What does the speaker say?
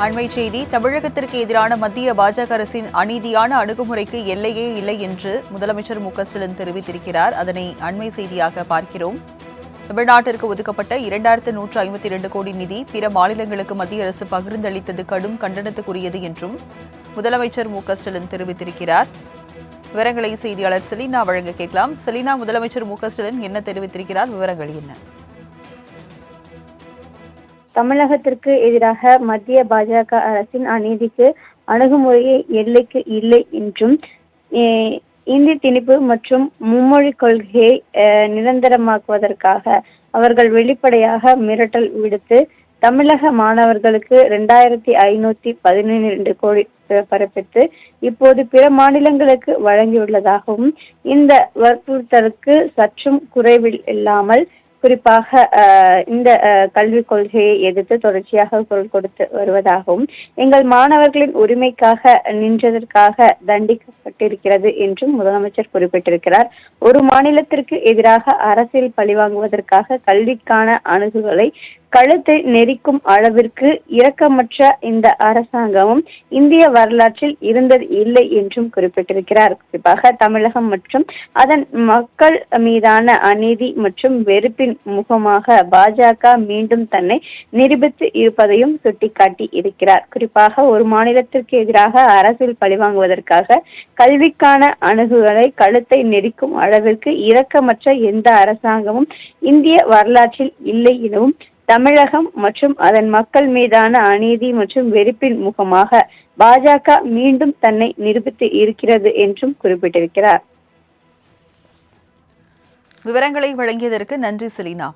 அண்மை செய்தி. தமிழகத்திற்கு எதிரான மத்திய பாஜக அரசின் அநீதியான அணுகுமுறைக்கு எல்லையே இல்லை என்று முதலமைச்சர் மு.க.ஸ்டாலின் தெரிவித்திருக்கிறார். அதனை அண்மை செய்தியாக பார்க்கிறோம். தமிழ்நாட்டிற்கு ஒதுக்கப்பட்ட 2152 கோடி நிதி பிற மாநிலங்களுக்கு மத்திய அரசு பகிர்ந்தளித்தது கடும் கண்டனத்துக்குரியது என்றும் முதலமைச்சர் மு.க.ஸ்டாலின் தெரிவித்திருக்கிறார். விவரங்களை செய்தியாளர் செலினா வழங்க கேட்கலாம். செலினா, முதலமைச்சர் மு.க.ஸ்டாலின் என்ன தெரிவித்திருக்கிறார்? விவரங்கள் என்ன? தமிழகத்திற்கு எதிராக மத்திய பாஜக அரசின் அநீதிக்கு அணுகுமுறையே எல்லைக்கு இல்லை என்றும் இந்தி திணிப்பு மற்றும் மும்மொழி கொள்கையை நிரந்தரமாக்குவதற்காக அவர்கள் வெளிப்படையாக மிரட்டல் விடுத்து தமிழக மாணவர்களுக்கு 2512 கோடி பிறப்பித்து இப்போது பிற மாநிலங்களுக்கு வழங்கியுள்ளதாகவும் இந்த வற்புறுத்தலுக்கு சற்றும் குறைவில் இல்லாமல் குறிப்பாக இந்த கல்விக் கொள்கையை எதிர்த்து தொடர்ச்சியாக குரல் கொடுத்து வருவதாகவும் எங்கள் மாணவர்களின் உரிமைக்காக நின்றதற்காக தண்டிக்கப்பட்டிருக்கிறது என்றும் முதலமைச்சர் குறிப்பிட்டிருக்கிறார். ஒரு மாநிலத்திற்கு எதிராக அரசியல் பழிவாங்குவதற்காக கல்விக்கான அணுகுகளை கழுத்தை நெரிக்கும் அளவிற்கு இரக்கமற்ற இந்த அரசாங்கமும் இந்திய வரலாற்றில் இருந்தது இல்லை என்றும் குறிப்பிட்டிருக்கிறார். குறிப்பாக தமிழகம் மற்றும் அதன் மக்கள் மீதான அநீதி மற்றும் வெறுப்பின் முகமாக பாஜக மீண்டும் தன்னை நிரூபித்து இருப்பதையும் சுட்டிக்காட்டி இருக்கிறார். குறிப்பாக ஒரு மாநிலத்திற்கு எதிராக அரசியல் பழிவாங்குவதற்காக கல்விக்கான அணுகுகளை கழுத்தை நெரிக்கும் அளவிற்கு இரக்கமற்ற எந்த அரசாங்கமும் இந்திய வரலாற்றில் இல்லை எனவும் தமிழகம் மற்றும் அதன் மக்கள் மீதான அநீதி மற்றும் வெறுப்பின் முகமாக பாஜக மீண்டும் தன்னை நிரூபித்து இருக்கிறது என்றும் குறிப்பிட்டிருக்கிறார். விவரங்களை வழங்கியதற்கு நன்றி செலினா.